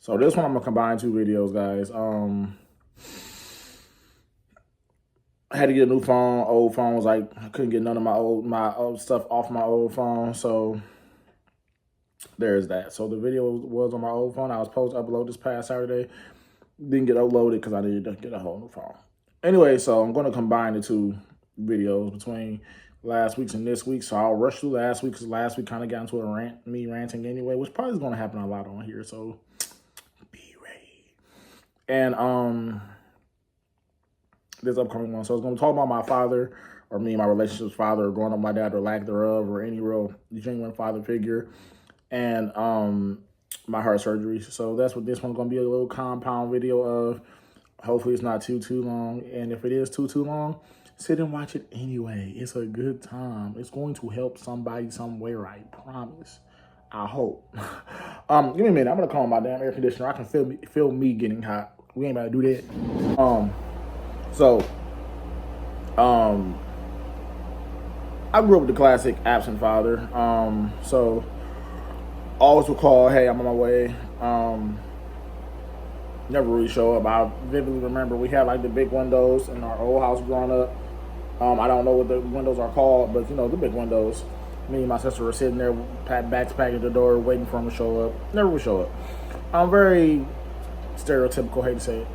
So this one I'm gonna combine two videos, guys. I had to get a new phone. Old phone was like I couldn't get none of my old stuff off my old phone. So there's that. So the video was on my old phone. I was supposed to upload this past Saturday. Didn't get uploaded because I needed to get a whole new phone. Anyway, so I'm gonna combine the two videos between last week's and this week. So I'll rush through last week because last week kind of got into a me ranting anyway, which probably is gonna happen a lot on here. So be ready. And this upcoming one. So it's going to talk about my father, or me and my relationship with father, or growing up with my dad, or lack thereof, or any real genuine father figure, and my heart surgery. So that's what this one's going to be, a little compound video of. Hopefully it's not too long, and if it is too long, sit and watch it anyway. It's a good time. It's going to help somebody somewhere, I promise. I hope. Give me a minute. I'm gonna call my damn air conditioner. I can feel me getting hot. We ain't about to do that. So, I grew up with the classic absent father. So always would call, hey, I'm on my way. Never really show up. I vividly remember we had like the big windows in our old house growing up. I don't know what the windows are called, but you know, the big windows. Me and my sister were sitting there, backs back at the door, waiting for him to show up. Never would show up. I'm very stereotypical, hate to say it.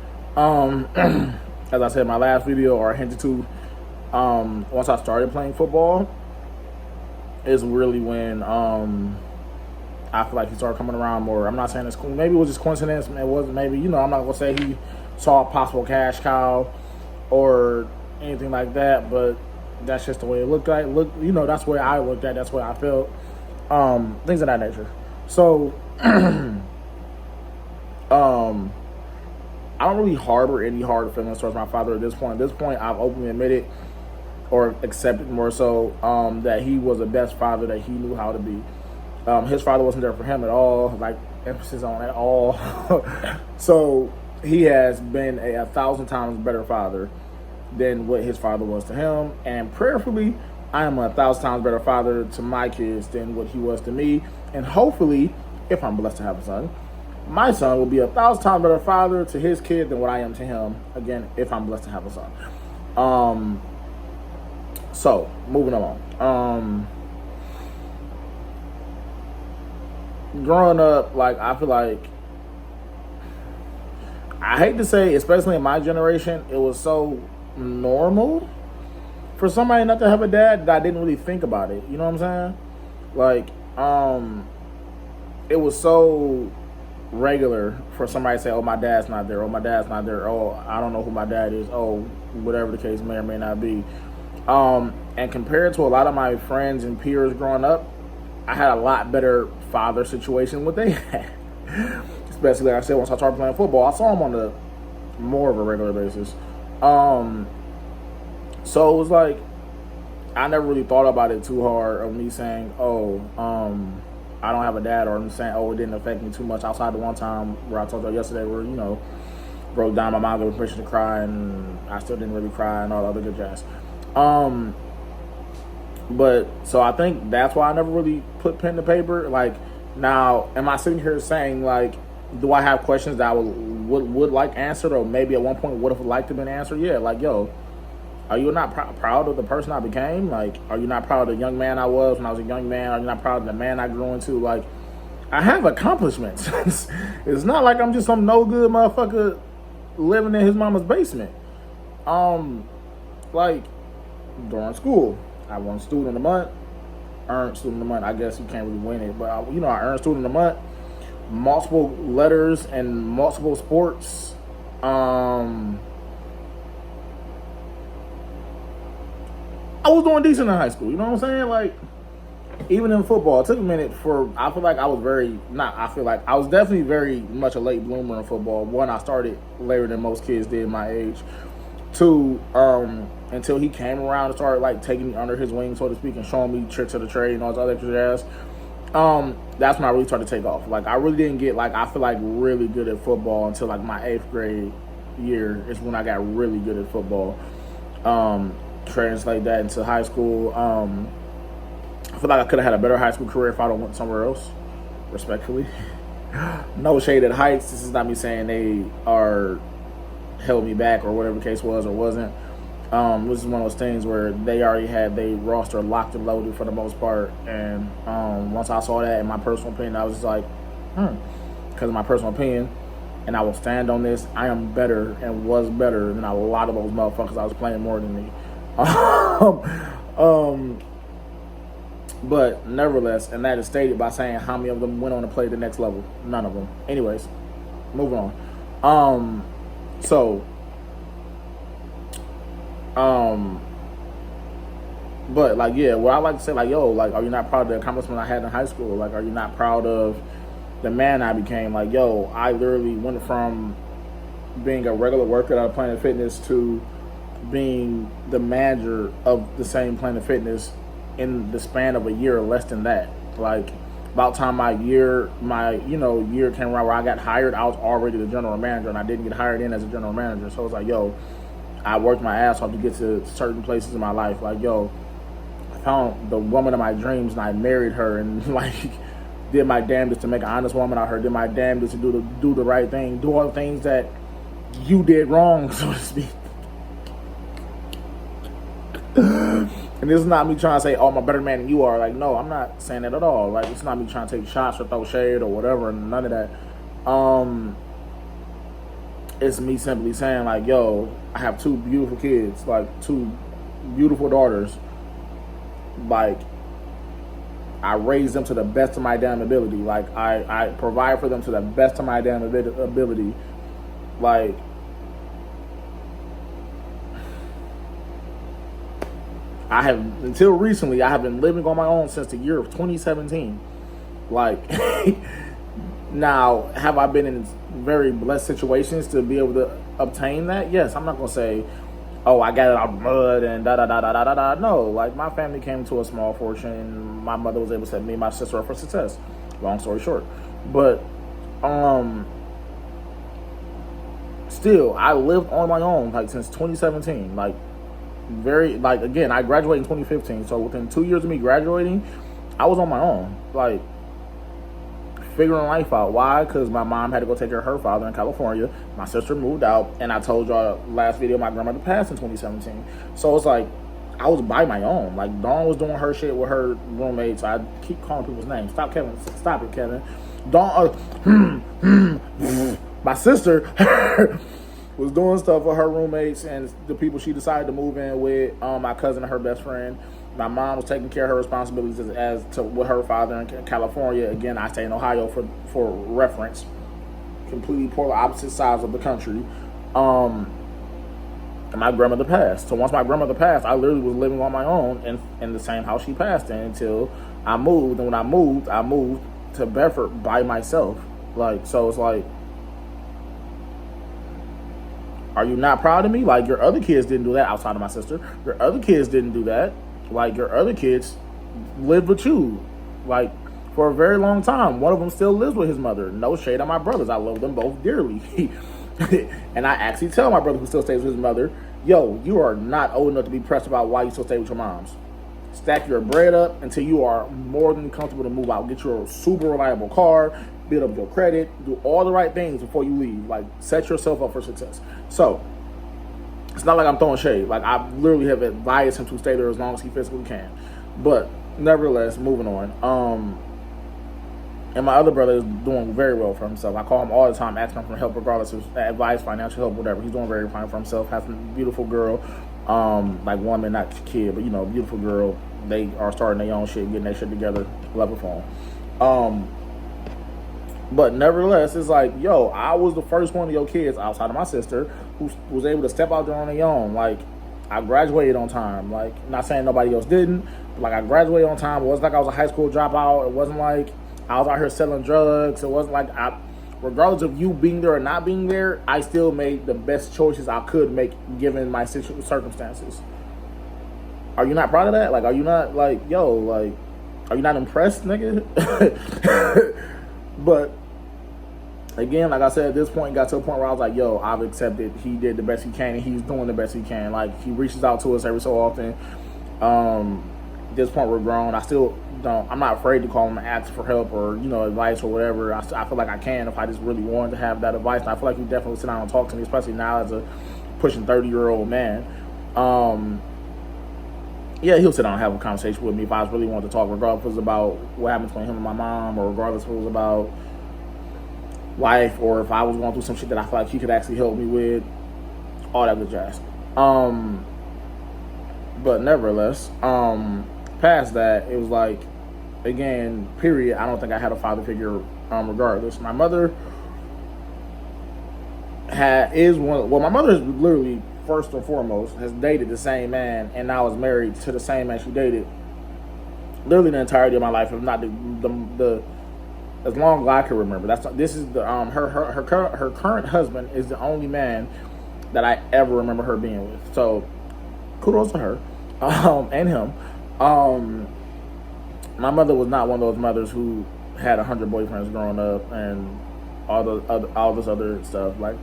As I said in my last video, or I hinted to, once I started playing football, is really when I feel like he started coming around more. I'm not saying it's cool. Maybe it was just coincidence. It wasn't. Maybe, you know, I'm not gonna say he saw a possible cash cow or anything like that, but that's just the way it looked like. You know, that's the way I looked at. That's the way I felt. Things of that nature. So, I don't really harbor any hard feelings towards my father at this point. At this point, I've openly admitted or accepted more so that he was the best father that he knew how to be. His father wasn't there for him at all, like emphasis on at all. So he has been a 1,000 times better father than what his father was to him. And prayerfully, I am a 1,000 times better father to my kids than what he was to me. And hopefully, if I'm blessed to have a son, my son will be a 1,000 times better father to his kid than what I am to him. Again, if I'm blessed to have a son. So moving along. Growing up, like I feel like I hate to say, especially in my generation, it was so normal for somebody not to have a dad that I didn't really think about it. You know what I'm saying? Like, it was so regular for somebody to say, oh, my dad's not there, oh, my dad's not there, oh, I don't know who my dad is, oh, whatever the case may or may not be. And compared to a lot of my friends and peers growing up, I had a lot better father situation than what they had. Especially, like I said, once I started playing football, I saw him on a more of a regular basis. So it was like, I never really thought about it too hard of me saying, oh, I don't have a dad, or I'm saying, oh, it didn't affect me too much outside the one time where I told you yesterday where, you know, broke down, my mom gave me permission to cry, and I still didn't really cry and all the other good jazz. But so I think that's why I never really put pen to paper. Like, now, am I sitting here saying, like, do I have questions that I would like answered, or maybe at one point would have liked to been answered? Yeah, like, yo, are you not proud of the person I became? Like, are you not proud of the young man I was when I was a young man? Are you not proud of the man I grew into? Like, I have accomplishments. It's not like I'm just some no good motherfucker living in his mama's basement. Like, during school, I won student of the month, earned student of the month. I guess you can't really win it, but I earned student of the month, multiple letters and multiple sports. I was doing decent in high school. You know what I'm saying? Like, even in football, it took a minute I feel like I was definitely very much a late bloomer in football. One, I started later than most kids did my age. Two, until he came around and started like taking me under his wing, so to speak, and showing me tricks of the trade and all this other extra jazz. That's when I really started to take off. Like, I really didn't get, like, I feel like really good at football until like my 8th grade year is when I got really good at football. Translate that into high school. I feel like I could have had a better high school career if I don't went somewhere else, respectfully. No shade at Heights. This is not me saying they are held me back or whatever the case was or wasn't. This is one of those things where they already had their roster locked and loaded for the most part. And once I saw that, in my personal opinion, I was just like, because of my personal opinion, and I will stand on this, I am better and was better than a lot of those motherfuckers I was playing more than me. But nevertheless, and that is stated by saying how many of them went on to play the next level. None of them. Anyways, moving on. But like, yeah, what I like to say, like, yo, like, are you not proud of the accomplishment I had in high school? Like, are you not proud of the man I became? Like, yo, I literally went from being a regular worker at Planet Fitness to being the manager of the same Planet Fitness in the span of a year or less than that. Like, about time my year came around where I got hired, I was already the general manager, and I didn't get hired in as a general manager. So it was like, yo, I worked my ass off to get to certain places in my life. Like, yo, I found the woman of my dreams and I married her, and like did my damnedest to make an honest woman out of her, did my damnedest to do the right thing, do all the things that you did wrong, so to speak. And this is not me trying to say, oh, I'm a better man than you are. Like, no, I'm not saying that at all. Like, it's not me trying to take shots or throw shade or whatever, and none of that. It's me simply saying, like, yo, I have two beautiful kids, like, two beautiful daughters. Like, I raise them to the best of my damn ability. Like, I provide for them to the best of my damn ability. Like, until recently, I have been living on my own since the year of 2017. Like, now, have I been in very blessed situations to be able to obtain that? Yes, I'm not going to say, oh, I got it out of mud and da-da-da-da-da-da-da. No, like, my family came to a small fortune. My mother was able to set me and my sister up for success. Long story short. But, still, I lived on my own, like, since 2017. Like, again, I graduated in 2015, so within 2 years of me graduating, I was on my own, like, figuring life out. Why? Because my mom had to go take care of her father in California, my sister moved out, and I told y'all last video my grandmother passed in 2017, so it's like, I was by my own. Like, Dawn was doing her shit with her roommates. I keep calling people's names. Stop it, Kevin. Dawn, my sister, was doing stuff with her roommates and the people she decided to move in with, my cousin and her best friend. My mom was taking care of her responsibilities as to with her father in California. Again, I stay in Ohio for reference. Completely polar opposite sides of the country. And my grandmother passed. So once my grandmother passed, I literally was living on my own in the same house she passed in until I moved. And when I moved to Bedford by myself. Like, so it's like, are you not proud of me? Like, your other kids didn't do that outside of my sister. Your other kids didn't do that. Like, your other kids lived with you, like, for a very long time. One of them still lives with his mother. No shade on my brothers. I love them both dearly. And I actually tell my brother who still stays with his mother, yo, you are not old enough to be pressed about why you still stay with your moms. Stack your bread up until you are more than comfortable to move out. Get your super reliable car, build up your credit, do all the right things before you leave. Like, set yourself up for success. So, it's not like I'm throwing shade. Like, I literally have advised him to stay there as long as he physically can. But, nevertheless, moving on. And my other brother is doing very well for himself. I call him all the time, asking him for help, regardless of advice, financial help, whatever. He's doing very fine for himself. Has a beautiful girl, like woman, not kid, but, you know, beautiful girl. They are starting their own shit, getting their shit together. Love it for him. But nevertheless, it's like, yo, I was the first one of your kids outside of my sister who was able to step out there on their own. Like, I graduated on time. Like, not saying nobody else didn't, but like, I graduated on time. It wasn't like I was a high school dropout. It wasn't like I was out here selling drugs. It wasn't like regardless of you being there or not being there, I still made the best choices I could make given my circumstances. Are you not proud of that? Like, are you not like, yo, like, are you not impressed, nigga? But again, like I said, at this point, it got to a point where I was like, yo, I've accepted he did the best he can, and he's doing the best he can. Like, he reaches out to us every so often. At this point, we're grown. I still don't. I'm not afraid to call him and ask for help or advice or whatever. I feel like I can if I just really wanted to have that advice. And I feel like you definitely sit down and talk to me, especially now as a pushing 30-year-old man. Yeah, he'll sit down and have a conversation with me if I really wanted to talk, regardless if it was about what happened between him and my mom, or regardless if it was about life, or if I was going through some shit that I feel like he could actually help me with, all that good jazz. But nevertheless, past that, it was like, again, period, I don't think I had a father figure, regardless. My mother my mother is literally, first and foremost, has dated the same man, and now is married to the same man she dated literally the entirety of my life, if not the as long as I can remember. This is the her current husband is the only man that I ever remember her being with. So kudos to her, and him. My mother was not one of those mothers who had 100 boyfriends growing up and all this other stuff. Like,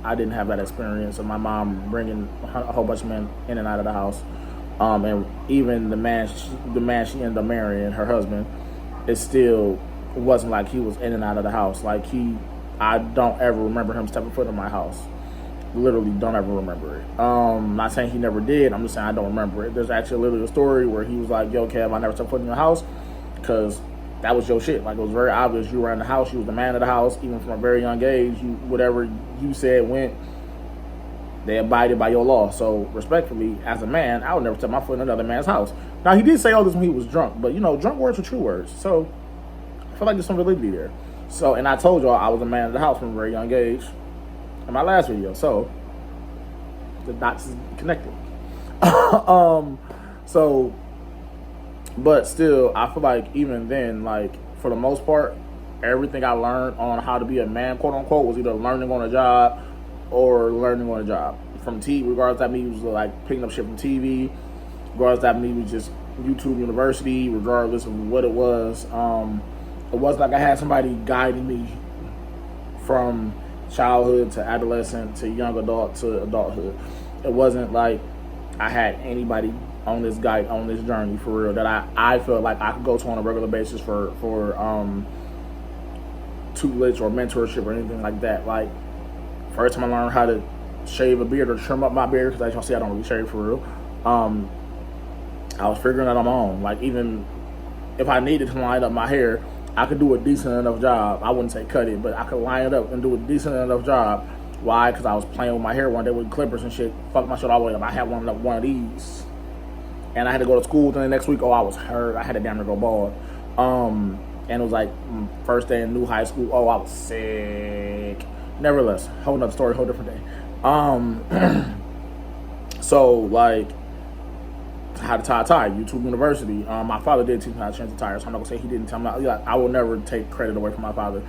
I didn't have that experience of my mom bringing a whole bunch of men in and out of the house. And even the man she ended up marrying, her husband, it still wasn't like he was in and out of the house. Like, I don't ever remember him stepping foot in my house. Literally don't ever remember it. Not saying he never did. I'm just saying I don't remember it. There's actually literally a story where he was like, "Yo, Kev, I never stepped foot in your house because that was your shit. Like, it was very obvious you were in the house. You was the man of the house, even from a very young age. Whatever you said went. They abided by your law. So, respectfully, as a man, I would never step my foot in another man's house." Now, he did say all this when he was drunk, but drunk words are true words. So, I feel like there's some validity there. So, and I told y'all I was a man of the house from a very young age in my last video. So, the dots is connected. So, but still, I feel like even then, like, for the most part, everything I learned on how to be a man, quote unquote, was either learning on a job or learning on a job. From TV, regardless that me was like picking up shit from TV, regardless that me was just YouTube University, regardless of what it was. It wasn't like I had somebody guiding me from childhood to adolescent to young adult to adulthood. It wasn't like I had anybody on this journey for real that I felt like I could go to on a regular basis for tutelage or mentorship or anything like that. Like, first time I learned how to shave a beard or trim up my beard, because as y'all see, I don't really shave for real. I was figuring that on my own. Like, even if I needed to line up my hair, I could do a decent enough job. I wouldn't say cut it, but I could line it up and do a decent enough job. Why? Because I was playing with my hair one day with clippers and shit. Fuck my shit all the way up. I had one of these, and I had to go to school the next week. Oh, I was hurt. I had to damn near go bald. And it was like first day in new high school. Oh, I was sick. Nevertheless, whole nother story, whole different day. So, like, how to tie a tie, YouTube University. My father did teach me how to change the tires. So I'm not gonna say he didn't tell me. I will never take credit away from my father.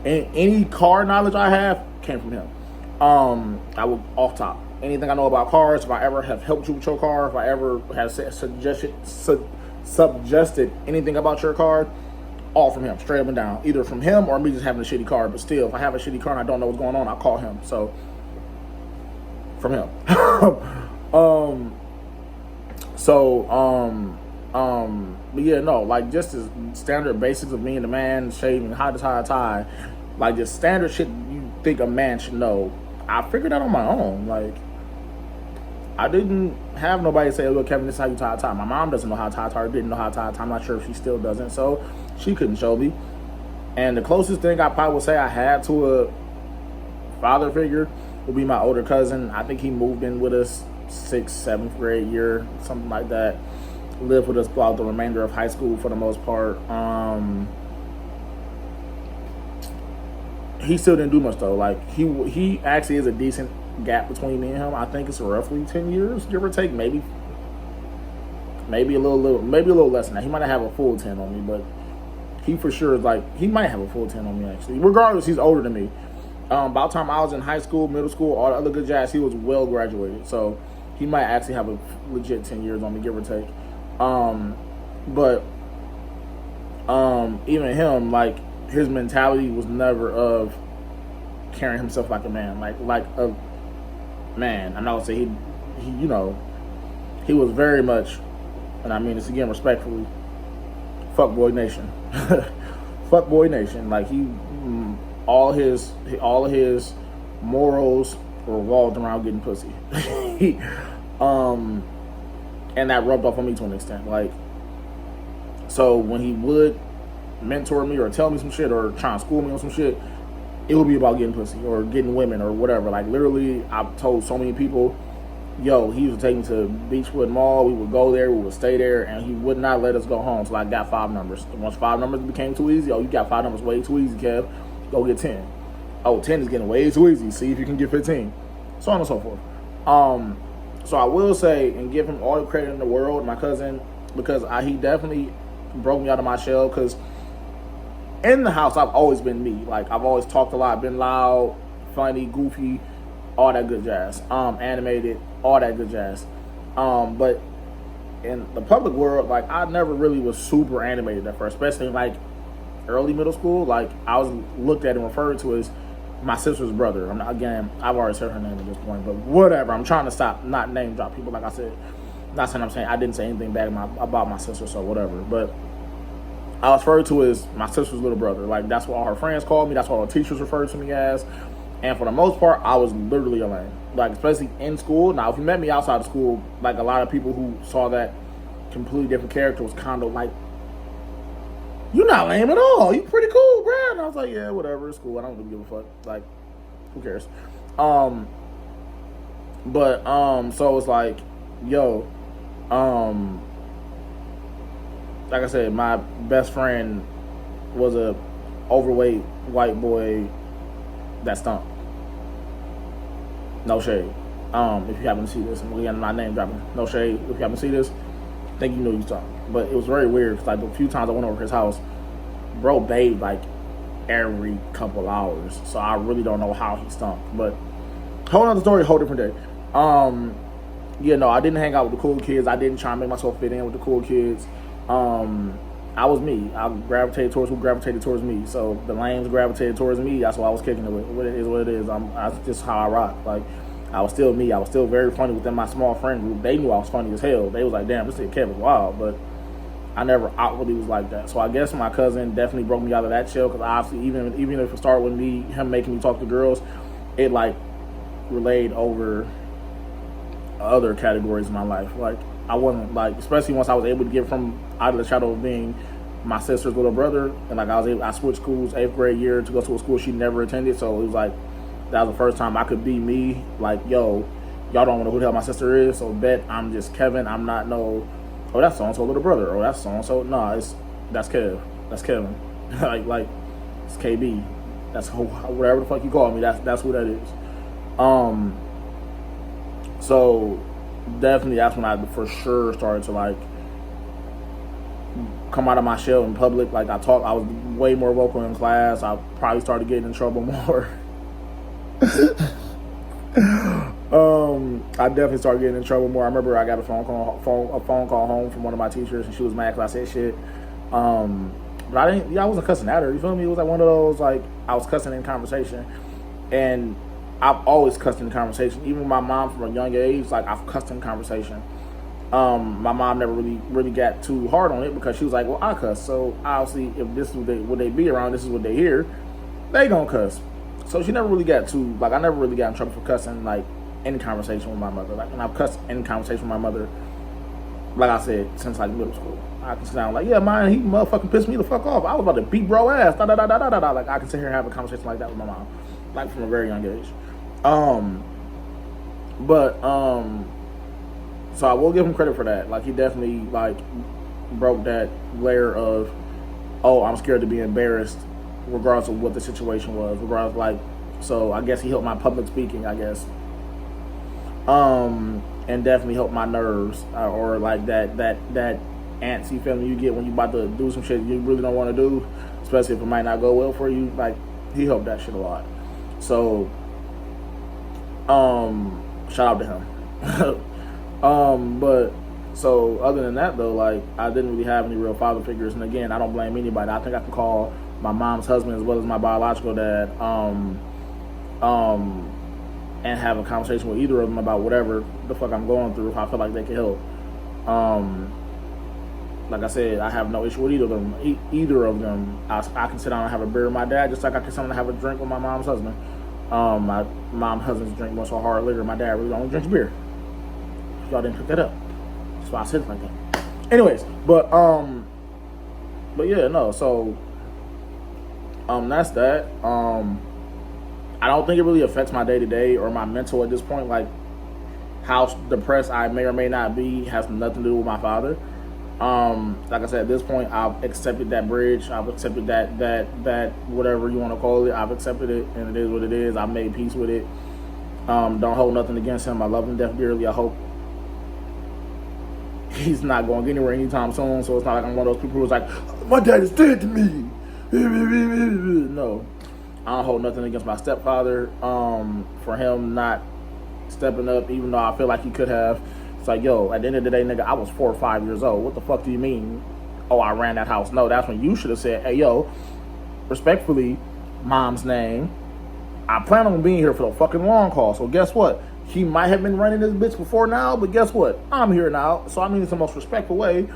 And any car knowledge I have came from him. I will off top. Anything I know about cars, if I ever have helped you with your car, if I ever have suggested anything about your car, all from him, straight up and down. Either from him or me just having a shitty car. But still, if I have a shitty car and I don't know what's going on, I call him. So, from him. But yeah, no, like, just the standard basics of being a man, shaving, how to tie a tie, like, just standard shit you think a man should know. I figured out on my own. Like, I didn't have nobody say, "Look, Kevin, this is how you tie a tie." My mom doesn't know how to tie a tie, didn't know how to tie a tie. I'm not sure if she still doesn't, so she couldn't show me. And the closest thing I probably would say I had to a father figure would be my older cousin. I think he moved in with us 6th, 7th grade year, something like that. Lived with us throughout the remainder of high school for the most part. He still didn't do much though. Like, he actually is a decent gap between me and him. I think it's roughly 10 years, give or take, maybe a little less than that. He might not have a full 10 on me, but he for sure is like, he might have a full 10 on me actually. Regardless, he's older than me. By the time I was in high school, middle school, all the other good jazz, he was well graduated. So he might actually have a legit 10 years on me, give or take. But even him, like, his mentality was never of carrying himself like a man, like a man. I'm not gonna say he was very much and I mean this again respectfully, fuckboy nation. Fuckboy nation. Like all of his morals revolved around getting pussy. um, and that rubbed off on me to an extent. Like, so when he would mentor me or tell me some shit or try and school me on some shit, it would be about getting pussy or getting women or whatever. Like, literally, I've told so many people, yo, he used to take me to Beechwood Mall. We would go there, we would stay there, and he would not let us go home. So I got 5 numbers. Once 5 numbers became too easy, oh, you got 5 numbers way too easy, Kev. Go get 10. Oh, 10 is getting way too easy. See if you can get 15. So on and so forth. So I will say and give him all the credit in the world, my cousin, because he definitely broke me out of my shell. Because in the house, I've always been me. Like, I've always talked a lot, been loud, funny, goofy, all that good jazz. Animated, all that good jazz. But in the public world, like, I never really was super animated at first, especially in, like, early middle school. Like, I was looked at and referred to as my sister's brother. I've already said her name at this point, but whatever. I'm trying to stop not name drop people. Like I said, not saying I didn't say anything bad about my sister, so whatever. But I was referred to as my sister's little brother. Like, that's what all her friends called me. That's what all the teachers referred to me as. And for the most part, I was literally a lame. Like, especially in school. Now, if you met me outside of school, like, a lot of people who saw that completely different character was kind of like, you're not lame at all. You pretty cool, bro. And I was like, yeah, whatever. It's cool. I don't really give a fuck. Like, who cares? So it's like, yo, like I said, my best friend was a overweight white boy that stunk. No shade. If you happen to see this, and again, my name dropping. No shade. If you happen to see this, I think you know you stunk. But it was very weird because, like, the few times I went over his house, bro bathed like every couple hours. So I really don't know how he stunk. But whole other story, whole different day. I didn't hang out with the cool kids. I didn't try and make myself fit in with the cool kids. I was me. I gravitated towards who gravitated towards me. So the lanes gravitated towards me. That's what I was kicking it with. What it is, what it is. That's just how I rock. Like, I was still me. I was still very funny within my small friend group. They knew I was funny as hell. They was like, damn, this kid Kevin's wild. But I never outwardly was like that. So I guess my cousin definitely broke me out of that shell, because obviously even if it started with him making me talk to girls, it like relayed over other categories in my life. Like, I wasn't like, especially once I was able to get from out of the shadow of being my sister's little brother, and like I switched schools 8th grade year to go to a school she never attended. So it was like, that was the first time I could be me. Like, yo, y'all don't know who the hell my sister is, so bet I'm just Kevin. I'm not no, oh, that's so and so little brother. Oh, that's so and so. No, that's Kev. That's Kevin. like it's KB. That's whatever the fuck you call me. That's who that is. So definitely that's when I for sure started to like come out of my shell in public. Like, I was way more vocal in class. I probably started getting in trouble more. I definitely started getting in trouble more. I remember I got a phone call home from one of my teachers, and she was mad because I said shit. But I wasn't cussing at her. You feel me? It was like one of those, like, I was cussing in conversation, and I've always cussed in conversation. Even my mom from a young age, like, I've cussed in conversation. My mom never really got too hard on it, because she was like, well, I cuss. So obviously, if this is what they be around, this is what they hear, they gonna cuss. So she never really got too, like, I never really got in trouble for cussing, like, in conversation with my mother. Like, and I've cussed in conversation with my mother, like I said, since, like, middle school. I can sound like, yeah, man, he motherfucking pissed me the fuck off. I was about to beat bro ass, da da da da da da. Like, I can sit here and have a conversation like that with my mom, like, from a very young age. So I will give him credit for that. Like, he definitely, like, broke that layer of, oh, I'm scared to be embarrassed, regardless of what the situation was. Regardless, like, so I guess he helped my public speaking, I guess. And definitely helped my nerves, or like that antsy feeling you get when you about to do some shit you really don't want to do, especially if it might not go well for you. Like, he helped that shit a lot. So, shout out to him. But so other than that though, like, I didn't really have any real father figures, and again, I don't blame anybody. I think I can call my mom's husband as well as my biological dad, and have a conversation with either of them about whatever the fuck I'm going through, if I feel like they can help. like I said, I have no issue with either of them. Either of them, I can sit down and have a beer with my dad, just like I can sit down and have a drink with my mom's husband. My mom's husband's drink more so hard liquor. My dad really only drinks beer. Y'all didn't pick that up. That's why I said it like that. Anyways, but yeah, no. So that's that. I don't think it really affects my day to day or my mental at this point. Like how depressed I may or may not be has nothing to do with my father. Like I said, at this point, I've accepted that bridge. I've accepted that whatever you want to call it. I've accepted it, and it is what it is. I've made peace with it. Don't hold nothing against him. I love him death dearly. I hope he's not going anywhere anytime soon. So it's not like I'm one of those people who's like, my dad is dead to me. No, I don't hold nothing against my stepfather. For him not stepping up, even though I feel like he could have. It's like, yo, at the end of the day, nigga, I was 4 or 5 years old. What the fuck do you mean? Oh, I ran that house. No, that's when you should have said, hey, yo, respectfully, mom's name, I plan on being here for the fucking long haul. So guess what? He might have been running this bitch before now, but guess what? I'm here now. So I mean, it's the most respectful way.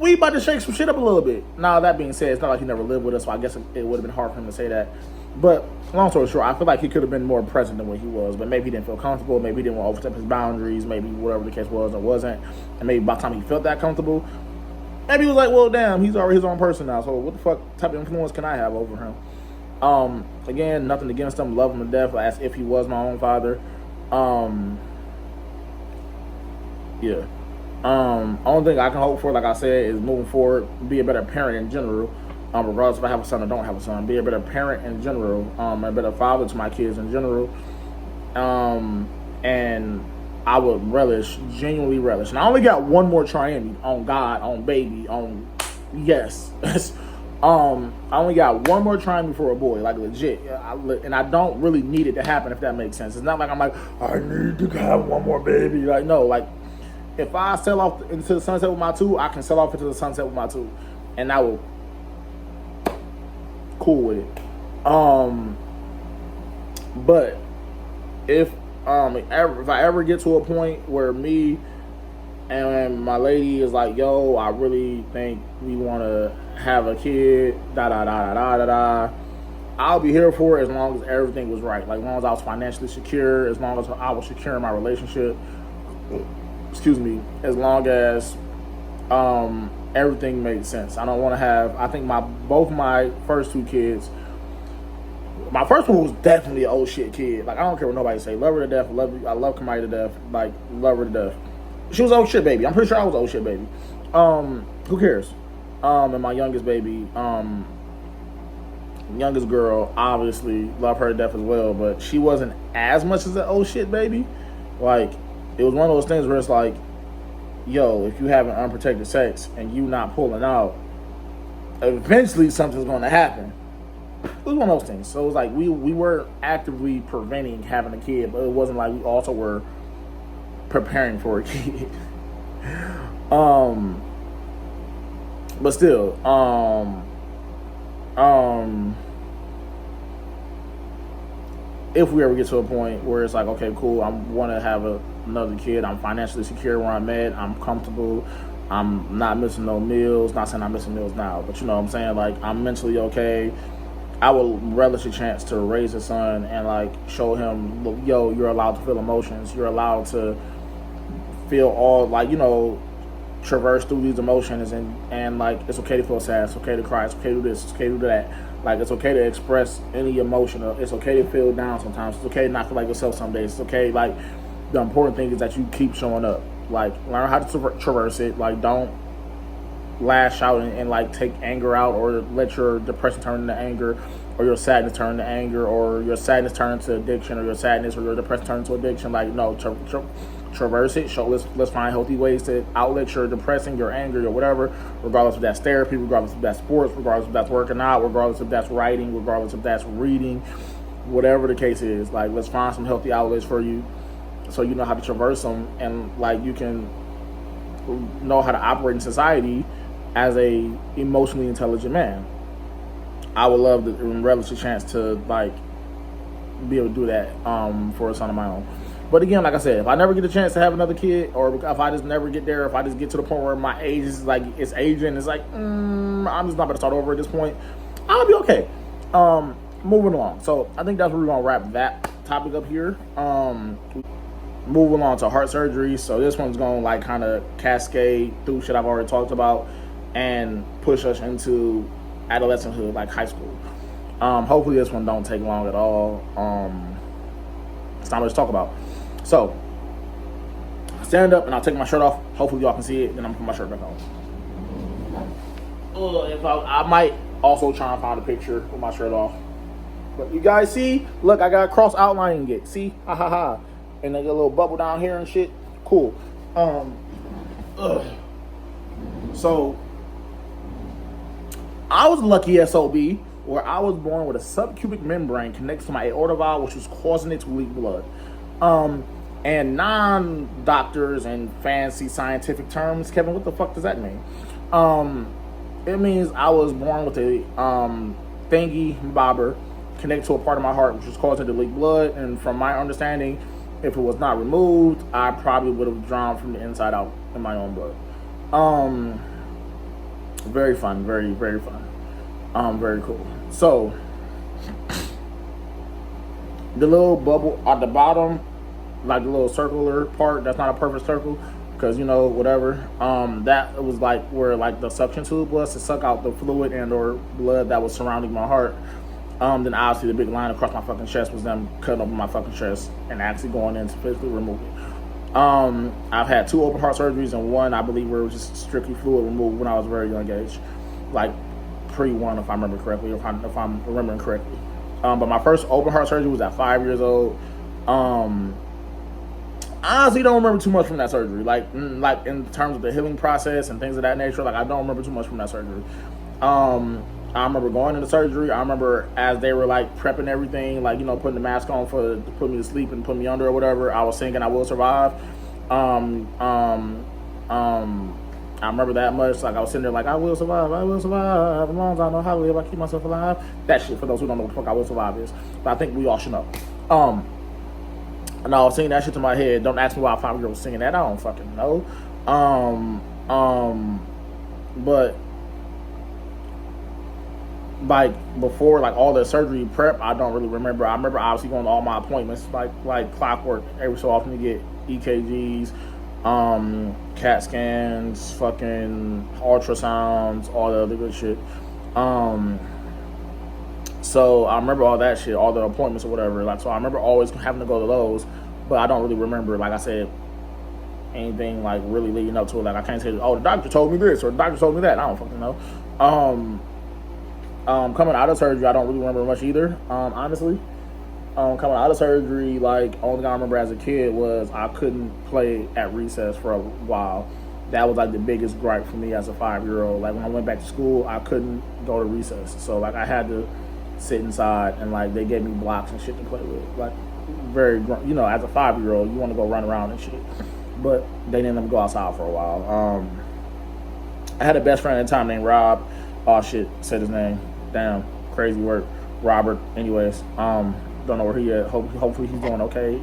We about to shake some shit up a little bit. Now, that being said, it's not like he never lived with us, so I guess it would have been hard for him to say that. But long story short, I feel like he could have been more present than what he was. But maybe he didn't feel comfortable. Maybe he didn't want to overstep his boundaries. Maybe whatever the case was or wasn't. And maybe by the time he felt that comfortable, maybe he was like, well, damn, he's already his own person now. So what the fuck type of influence can I have over him? Again, nothing against him. Love him to death as if he was my own father. Yeah. Only thing I can hope for, like I said, is moving forward, be a better parent in general. Regardless if I have a son or don't have a son, be a better parent in general, a better father to my kids in general. And I would genuinely relish. And I only got one more try in me, on God, on baby, on yes. I only got one more try in me for a boy, like legit. And I don't really need it to happen, if that makes sense. It's not like I'm like, I need to have one more baby. Like, no, like, if I sell off into the sunset with my two, I can sell off into the sunset with my two. And I will cool with it. But if I ever get to a point where me and my lady is like, yo, I really think we want to have a kid, I'll be here for it as long as everything was right. Like, as long as I was financially secure, as long as I was secure in my relationship, excuse me, as long as everything made sense. I don't want to have, I think both my first two kids, my first one was definitely an old shit kid. Like, I don't care what nobody say. Love her to death. I love Kamaya to death. Like, love her to death. She was an old shit baby. I'm pretty sure I was an old shit baby. Who cares? And my youngest baby, youngest girl, obviously love her to death as well, but she wasn't as much as an old shit baby. Like, it was one of those things where it's like, yo, if you having unprotected sex and you not pulling out, eventually something's going to happen. It was one of those things. So it was like we were actively preventing having a kid, but it wasn't like we also were preparing for a kid. But still, if we ever get to a point where it's like, okay, cool, I want to have another kid, I'm financially secure where I'm at, I'm comfortable, I'm not missing no meals, not saying I'm missing meals now, but you know what I'm saying, like, I'm mentally okay, I will relish a chance to raise a son and, like, show him, look, yo, you're allowed to feel emotions, you're allowed to feel all, like, you know, traverse through these emotions, and like, it's okay to feel sad, it's okay to cry, it's okay to do this, it's okay to do that. Like, it's okay to express any emotion. It's okay to feel down sometimes. It's okay to not feel like yourself some days. It's okay, like, the important thing is that you keep showing up. Like, learn how to traverse it. Like, don't lash out and like, take anger out, or let your depression turn into anger, or your sadness turn into anger, or your sadness turn into addiction, or your sadness or your depression turn into addiction. Like, no, traverse it. Let's find healthy ways to outlet your depressing, your anger, your whatever, regardless if that's therapy, regardless if that's sports, regardless if that's working out, regardless if that's writing, regardless if that's reading, whatever the case is. Like, let's find some healthy outlets for you, so you know how to traverse them, and like, you can know how to operate in society as a emotionally intelligent man. I would love to relish a chance to, like, be able to do that for a son of my own. But again, like I said, if I never get a chance to have another kid, or if I just never get there, if I just get to the point where my age is like it's aging, it's like I'm just not going to start over at this point. I'll be okay. Moving along. So I think that's where we're gonna wrap that topic up here. Moving on to heart surgery. So this one's gonna like kind of cascade through shit I've already talked about and push us into adolescenthood, like high school. Hopefully this one don't take long at all. It's not much to talk about. So stand up and I'll take my shirt off. Hopefully y'all can see it. Then I'm gonna put my shirt back on. If I might also try and find a picture with my shirt off. But you guys see? Look, I got a cross outlining it. See? Ha ha ha. And they got a little bubble down here and shit. Cool. So I was lucky SOB where I was born with a subcubic membrane connected to my aorta valve, which was causing it to leak blood. And non-doctors and fancy scientific terms, Kevin, what the fuck does that mean? It means I was born with a thingy bobber connected to a part of my heart which was causing it to leak blood. And from my understanding, if it was not removed, I probably would have drowned from the inside out in my own blood. Very fun, very, very fun. Very cool. So the little bubble at the bottom, like the little circular part, that's not a perfect circle, because whatever. That was like where like the suction tube was to suck out the fluid and or blood that was surrounding my heart. Then obviously the big line across my fucking chest was them cutting open my fucking chest and actually going in to physically remove it. I've had 2 open heart surgeries, and one I believe where it was just strictly fluid removed when I was a very young age, like pre-1 if I remember correctly, if I'm remembering correctly. But my first open heart surgery was at 5 years old. Honestly, don't remember too much from that surgery. Like in terms of the healing process and things of that nature, like I don't remember too much from that surgery. I remember going into surgery. I remember as they were like prepping everything, like putting the mask on to put me to sleep and put me under or whatever. I was singing "I Will Survive." I remember that much. Like I was sitting there like, "I will survive. I will survive. As long as I know how to live, I keep myself alive." That shit, for those who don't know what the fuck "I Will Survive" is, but I think we all should know. And I was singing that shit to my head. Don't ask me why a 5-year-old was singing that. I don't fucking know. But like before, like all the surgery prep, I don't really remember. I remember obviously going to all my appointments, like clockwork, every so often to get EKGs, CAT scans, fucking ultrasounds, all the other good shit. So I remember all that shit, all the appointments or whatever. Like, so I remember always having to go to those, but I don't really remember, like I said, anything like really leading up to it. Like I can't say, oh, the doctor told me this or the doctor told me that. I don't fucking know. Coming out of surgery, I don't really remember much either, honestly. Coming out of surgery, like, only thing I remember as a kid was I couldn't play at recess for a while. That was like the biggest gripe for me as a 5-year-old. Like when I went back to school, I couldn't go to recess. So like I had to sit inside, and like they gave me blocks and shit to play with. Like very, as a 5-year-old, you want to go run around and shit. But they didn't let me go outside for a while. I had a best friend at the time named Rob. Oh shit, said his name. Damn, crazy work. Robert. Anyways, don't know where he at. Hopefully he's doing okay.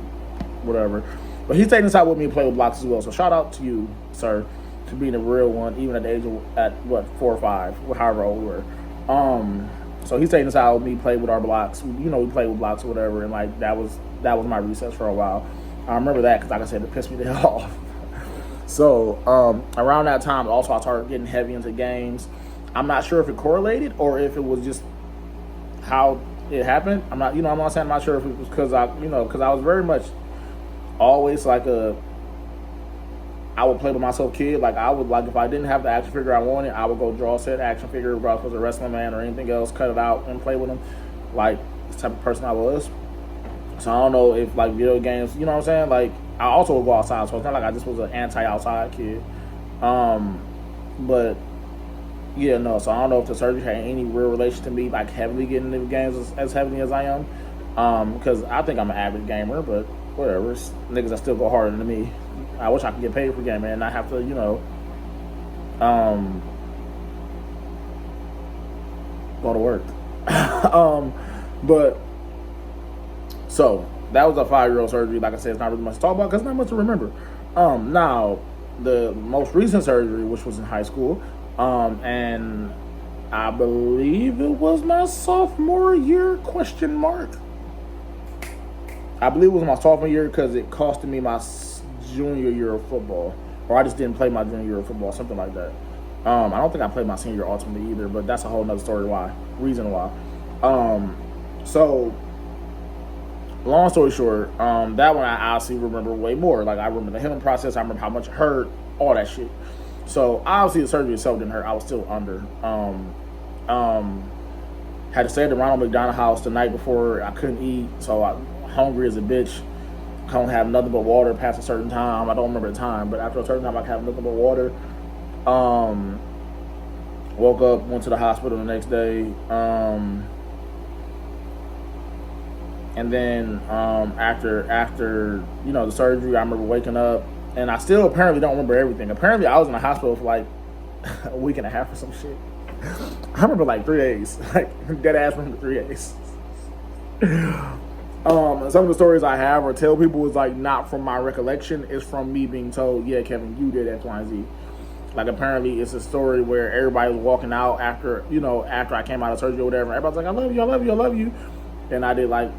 Whatever. But he's taking us out with me to play with blocks as well. So shout out to you, sir, to being a real one, even at the age of 4 or 5, however old we were. So he's taking us out with me, play with our blocks. We play with blocks or whatever, and like that was my recess for a while. I remember that because, like I said, it pissed me the hell off. So around that time, also I started getting heavy into games. I'm not sure if it correlated or if it was just how it happened. I'm not saying I'm not sure if it was because I was very much always like I would play with myself kid. Like I would, like if I didn't have the action figure I wanted, I would go draw said action figure, regardless if it was a wrestling man or anything else, cut it out and play with them. Like the type of person I was. So I don't know if like video games, you know what I'm saying? Like I also would go outside, so it's not like I just was an anti-outside kid. But yeah, no. So I don't know if the surgery had any real relation to me like heavily getting into games as heavily as I am. Because I think I'm an average gamer, but whatever. It's niggas that still go harder than me. I wish I could get paid for gaming and not have to, go to work. But so that was a 5-year-old surgery. Like I said, it's not really much to talk about because not much to remember. Now the most recent surgery, which was in high school, and I believe it was my sophomore year, question mark. I believe it was my sophomore year because it costed me my junior year of football. Or I just didn't play my junior year of football, something like that. I don't think I played my senior year ultimately either, but that's a whole nother story reason why. So, long story short, that one I obviously remember way more. Like, I remember the healing process, I remember how much it hurt, all that shit. So, obviously the surgery itself didn't hurt. I was still under. Had to stay at the Ronald McDonald house the night before. I couldn't eat, so I hungry as a bitch. Couldn't have nothing but water past a certain time. I don't remember the time, but after a certain time, I could have nothing but water. Woke up, went to the hospital the next day, and then after the surgery, I remember waking up, and I still apparently don't remember everything. Apparently, I was in the hospital for like a week and a half or some shit. I remember like 3 days, like dead ass remember 3 days. Some of the stories I have or tell people is like not from my recollection. It's from me being told, yeah, Kevin, you did X, Y, and Z. Like apparently it's a story where everybody was walking out after I came out of surgery or whatever. Everybody's like, I love you, I love you, I love you. And I did like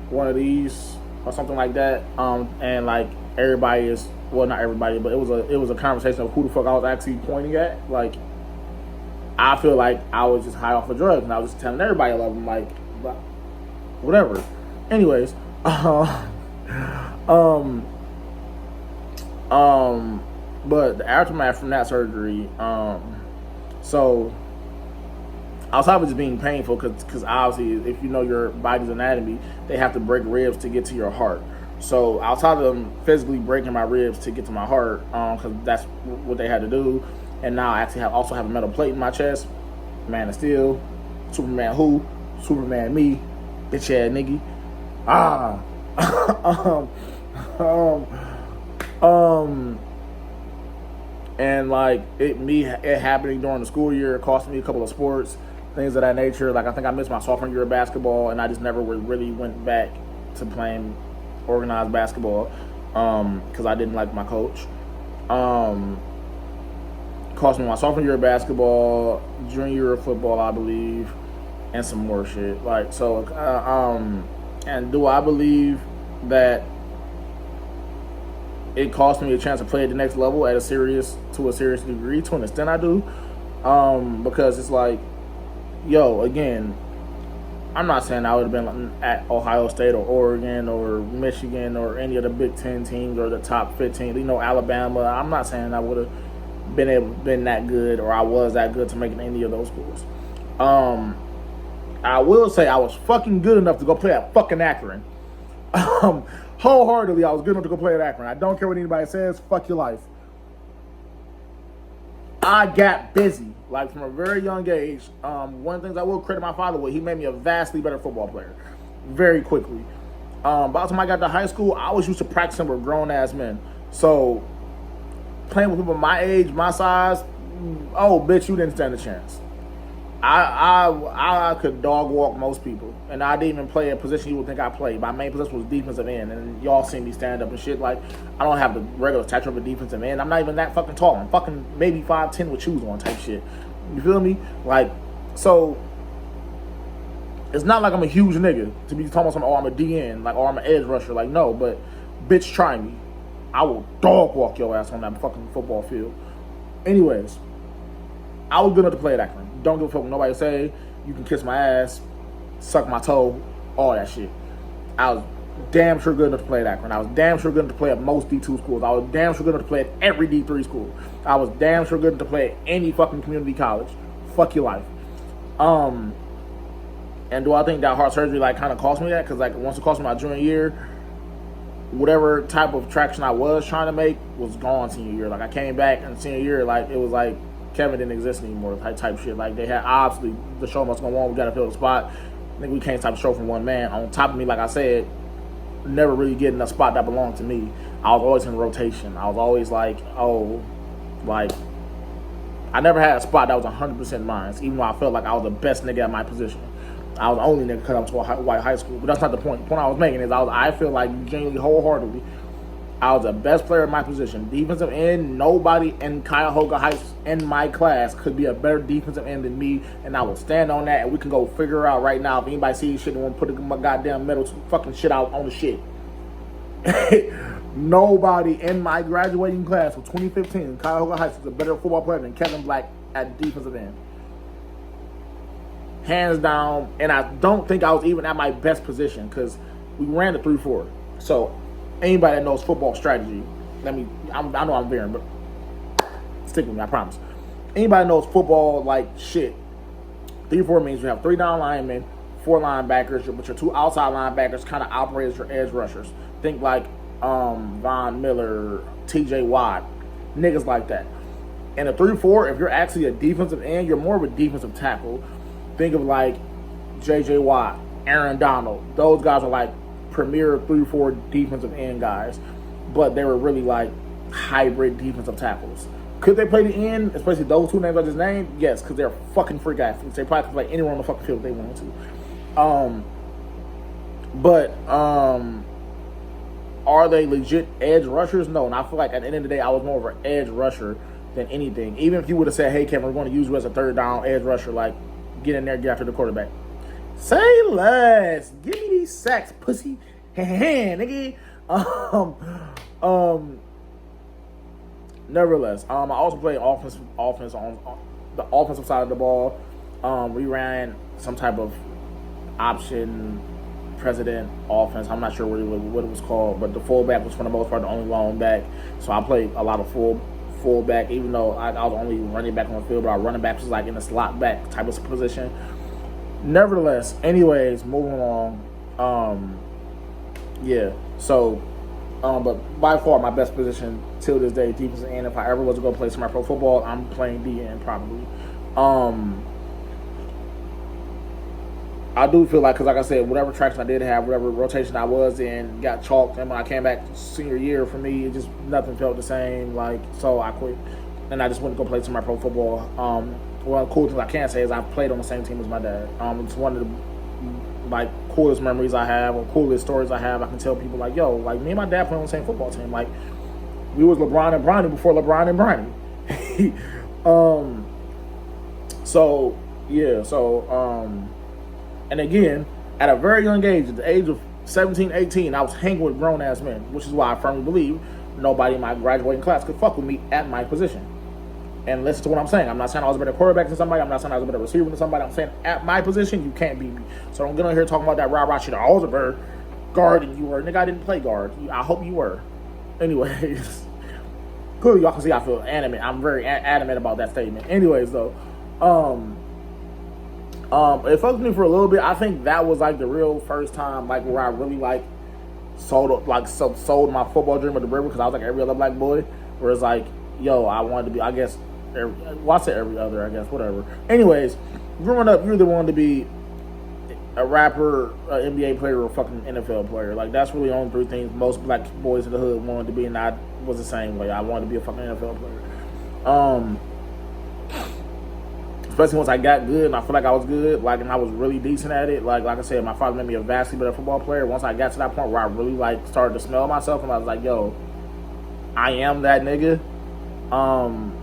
one of these or something like that. And like everybody is, well, not everybody, but it was a conversation of who the fuck I was actually pointing at. Like I feel like I was just high off of drugs and I was just telling everybody I love them, like whatever. Anyways, but the aftermath from that surgery, so outside of just being painful, because obviously if you know your body's anatomy, they have to break ribs to get to your heart. So outside of them physically breaking my ribs to get to my heart, because that's what they had to do, and now I actually also have a metal plate in my chest. Man of Steel, Superman who? Superman me, bitch ass nigga. And like it happening during the school year, it cost me a couple of sports, things of that nature. Like I think I missed my sophomore year of basketball, and I just never really went back to playing organized basketball because I didn't like my coach. Cost me my sophomore year of basketball, junior year of football, I believe, and some more shit. Like so, and do I believe that it cost me a chance to play at the next level to a serious degree? To an extent, I do, because it's like, yo, again, I'm not saying I would have been at Ohio State or Oregon or Michigan or any of the Big Ten teams or the top 15, Alabama. I'm not saying I would have been that good or I was that good to make it in any of those schools. I will say I was fucking good enough to go play at fucking Akron. Wholeheartedly, I was good enough to go play at Akron. I don't care what anybody says. Fuck your life. I got busy, like from a very young age. One of the things I will credit my father with, he made me a vastly better football player, very quickly. By the time I got to high school, I was used to practicing with grown ass men. So playing with people my age, my size, oh bitch, you didn't stand a chance. I could dog walk most people, and I didn't even play a position you would think I played. My main position was defensive end, and y'all seen me stand up and shit. Like I don't have the regular stature of a defensive end. I'm not even that fucking tall. I'm fucking maybe 5'10" with shoes on type shit. You feel me? Like so, it's not like I'm a huge nigga to be talking about something. Oh, I'm a DN, like, or I'm an edge rusher. Like no, but bitch, try me. I will dog walk your ass on that fucking football field. Anyways, I was good enough to play at Akron. Don't give a fuck what nobody say. You can kiss my ass, suck my toe, all that shit. I was damn sure good enough to play at Akron. I was damn sure good enough to play at most D2 schools. I was damn sure good enough to play at every D3 school. I was damn sure good enough to play at any fucking community college. Fuck your life. And do I think that heart surgery like kind of cost me that? Because like once it cost me my junior year, whatever type of traction I was trying to make was gone senior year. Like I came back in senior year, like it was like Kevin didn't exist anymore, type shit. Like they had obviously the show must go on. We got to fill the spot. I think we can't stop the show from one man. On top of me, like I said, never really getting a spot that belonged to me. I was always in rotation. I was always like, I never had a spot that was 100% mine, even though I felt like I was the best nigga at my position. I was the only nigga cut up to a white high school, but that's not the point. The point I was making is I feel like genuinely, wholeheartedly, I was the best player in my position. Defensive end, nobody in Cuyahoga Heights in my class could be a better defensive end than me, and I will stand on that, and we can go figure out right now if anybody sees shit and want to put my goddamn metal fucking shit out on the shit. Nobody in my graduating class of 2015, Cuyahoga Heights, was a better football player than Kevin Black at defensive end. Hands down, and I don't think I was even at my best position because we ran the 3-4. So anybody that knows football strategy, I know I'm veering, but stick with me, I promise. Anybody that knows football like shit, 3-4 means you have 3 down linemen, 4 linebackers, but your 2 outside linebackers kind of operate as your edge rushers. Think like Von Miller, TJ Watt, niggas like that. In a 3-4, if you're actually a defensive end, you're more of a defensive tackle. Think of like JJ Watt, Aaron Donald. Those guys are like premier 3-4 defensive end guys, but they were really like hybrid defensive tackles. Could they play the end, especially those 2 names I just named? Yes, because they're fucking freak athletes. They probably could play anywhere on the fucking field if they wanted to. Are they legit edge rushers? No, and I feel like at the end of the day, I was more of an edge rusher than anything. Even if you would have said, hey, Kevin, we're going to use you as a 3rd down edge rusher, like, get in there, get after the quarterback. Say less. Give me these sacks, pussy. Nigga. Nevertheless, I also played offense on the offensive side of the ball. We ran some type of option president offense. I'm not sure what it was called, but the fullback was for the most part the only long back. So I played a lot of fullback, even though I was only running back on the field, but our running back was like in a slot back type of position. Nevertheless, anyways, moving along. But by far my best position till this day, defensive end. If I ever was to go play some pro football, I'm playing D end probably. I do feel like, because like I said, whatever traction I did have, whatever rotation I was in, got chalked. And when I came back senior year, for me, it just nothing felt the same. Like, so I quit, and I just went to go play some pro football. One of the cool things I can say is I played on the same team as my dad. It's one of the like coolest memories I have, or coolest stories I have. I can tell people like, yo, like me and my dad played on the same football team. Like, we was LeBron and Bronny before LeBron and Bronny. And again, at a very young age, at the age of 17, 18, I was hanging with grown-ass men, which is why I firmly believe nobody in my graduating class could fuck with me at my position. And listen to what I'm saying. I'm not saying I was a better quarterback than somebody. I'm not saying I was a better receiver than somebody. I'm saying at my position, you can't beat me. So don't get on here talking about that rah-rah shit. I was a better guard than you were. Nigga, I didn't play guard. I hope you were. Anyways, clearly y'all can see I feel adamant. I'm very adamant about that statement. Anyways, though, it fucked with me for a little bit. I think that was like the real first time, like where I really like sold my football dream at the river, because I was like every other black boy. Where it's like, yo, I wanted to be, I guess, I say every other, I guess, whatever. Anyways, growing up, you either wanted to be a rapper, an NBA player, or a fucking NFL player. Like, that's really the only 3 things most black boys in the hood wanted to be, and I was the same way. I wanted to be a fucking NFL player. Especially once I got good, and I feel like I was good, like, and I was really decent at it. Like I said, my father made me a vastly better football player. Once I got to that point where I really like started to smell myself, and I was like, yo, I am that nigga.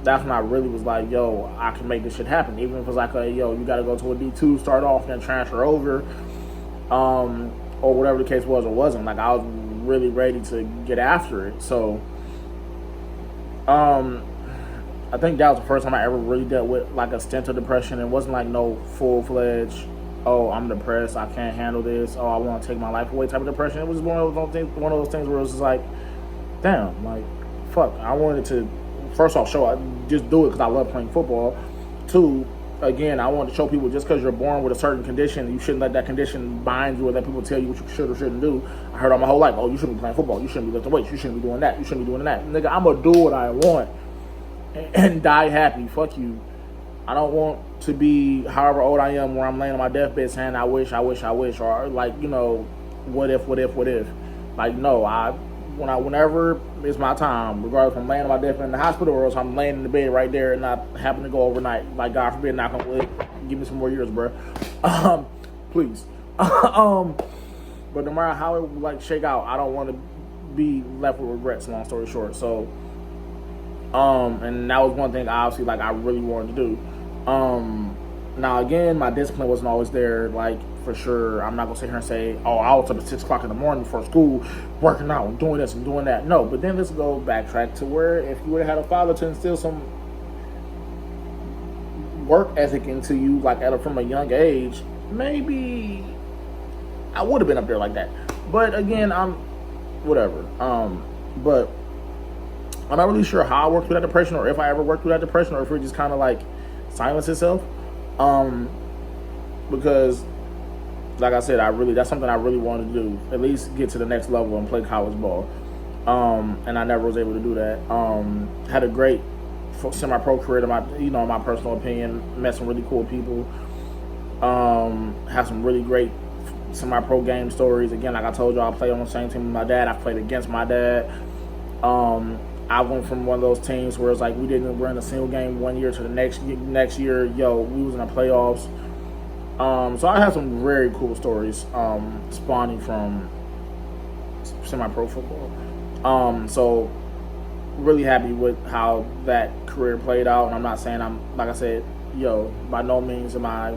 That's when I really was like, yo, I can make this shit happen. Even if it was like, yo, you got to go to a D2, start off, then transfer over, or whatever the case was or wasn't. Like, I was really ready to get after it. So, I think that was the first time I ever really dealt with like a stint of depression. It wasn't like no full-fledged, oh, I'm depressed, I can't handle this, oh, I want to take my life away type of depression. It was one of those things where it was just like, damn, like, fuck, I wanted to, first off, just do it because I love playing football. 2, again, I wanted to show people just because you're born with a certain condition, you shouldn't let that condition bind you or let people tell you what you should or shouldn't do. I heard all my whole life, oh, you shouldn't be playing football, you shouldn't be lifting weights, you shouldn't be doing that, you shouldn't be doing that. Nigga, I'm going to do what I want and die happy. Fuck you. I don't want to be however old I am where I'm laying on my deathbed saying I wish, or like, you know, what if. Like, no, whenever it's my time, regardless if I'm laying on my deathbed in the hospital or else I'm laying in the bed right there and not happen to go overnight. Like, God forbid, knock on wood, give me some more years, bro. please. But no matter how it like shake out, I don't want to be left with regrets. Long story short, so and that was one thing obviously like I really wanted to do. Now again, my discipline wasn't always there. Like for sure, I'm not gonna sit here and say, "Oh, I was up at 6 o'clock in the morning before school, working out and doing this and doing that." No, but then let's go backtrack to where if you would have had a father to instill some work ethic into you, like from a young age, maybe I would have been up there like that. But again, I'm whatever. But I'm not really sure how I worked through that depression, or if I ever worked through that depression, or if it just kind of like silenced itself. Because, like I said, that's something I really wanted to do. At least get to the next level and play college ball. And I never was able to do that. Had a great semi-pro career, in my personal opinion. Met some really cool people. Have some really great semi-pro game stories. Again, like I told you, I played on the same team with my dad. I played against my dad. I went from one of those teams where it's like we didn't win a single game one year to the next year, we was in the playoffs. So I have some very cool stories spawning from semi-pro football. So really happy with how that career played out. And I'm not saying like I said, by no means am I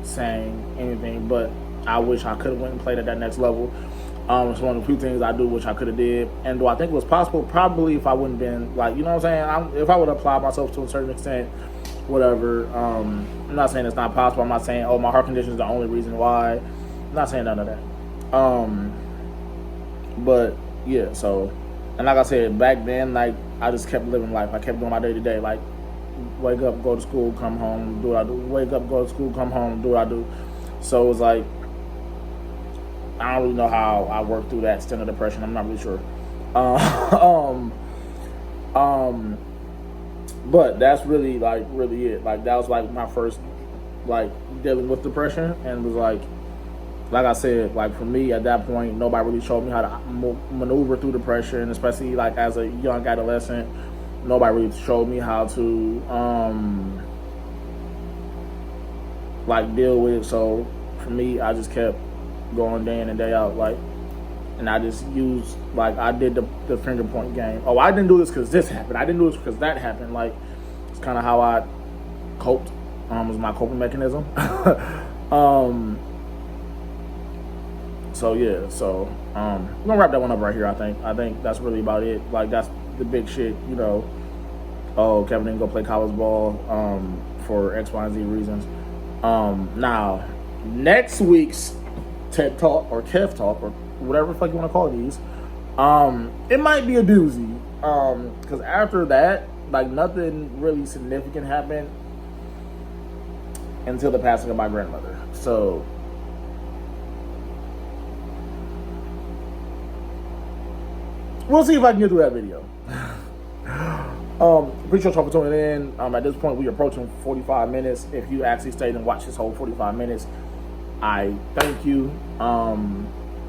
saying anything, but I wish I could have went and played at that next level. It's one of the few things I do which I could have did. And do I think it was possible? Probably, if I wouldn't been like, you know what I'm saying? If I would have applied myself to a certain extent, whatever. I'm not saying it's not possible. I'm not saying, my heart condition is the only reason why. I'm not saying none of that. But yeah, so, and like I said, back then, like, I just kept living life. I kept doing my day to day, like, wake up, go to school, come home, do what I do. Wake up, go to school, come home, do what I do. So it was like, I don't really know how I worked through that stint of depression. I'm not really sure. But that's really it. Like, that was like my first, like, dealing with depression, and it was like I said, like, for me at that point, nobody really showed me how to maneuver through depression, especially like as a young adolescent. Nobody really showed me how to like deal with it. So for me, I just kept going day in and day out, like, and I just used, like, I did the finger point game. Oh, I didn't do this because this happened. I didn't do this because that happened. Like, it's kind of how I coped. Was my coping mechanism. So yeah, so we're gonna wrap that one up right here. I think that's really about it. Like, that's the big shit. Oh, Kevin didn't go play college ball for X, Y, and Z reasons. Now, next week's TED Talk or Kev Talk or whatever the fuck you want to call these, it might be a doozy, because after that, like, nothing really significant happened until the passing of my grandmother. So we'll see if I can get through that video. Appreciate y'all for tuning in. At this point, we're approaching 45 minutes. If you actually stayed and watched this whole 45 minutes, I thank you.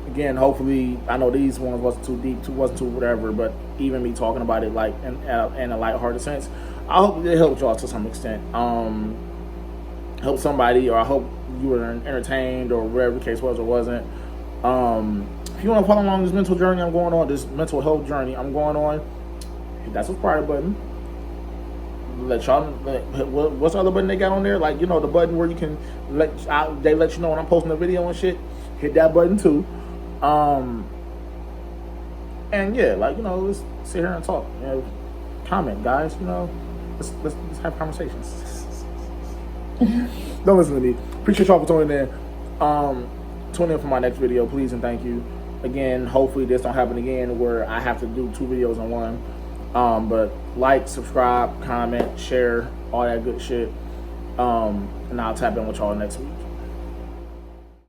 Again, hopefully, I know these ones wasn't too deep, wasn't too whatever, but even me talking about it, like, in a lighthearted sense, I hope it helped y'all to some extent. Help somebody, or I hope you were entertained, or whatever the case was or wasn't. If you want to follow along this mental journey I'm going on, this mental health journey I'm going on, hit that subscribe button. Let y'all, what's the other button they got on there? Like, the button where you can they let you know when I'm posting a video and shit. Hit that button too. And yeah, like, let's sit here and talk. Comment, guys. Let's have conversations. Don't listen to me. Appreciate y'all for tuning in. Tune in for my next video, please, and thank you. Again, hopefully this don't happen again where I have to do 2 videos in one. But like, subscribe, comment, share, all that good shit. And I'll tap in with y'all next week.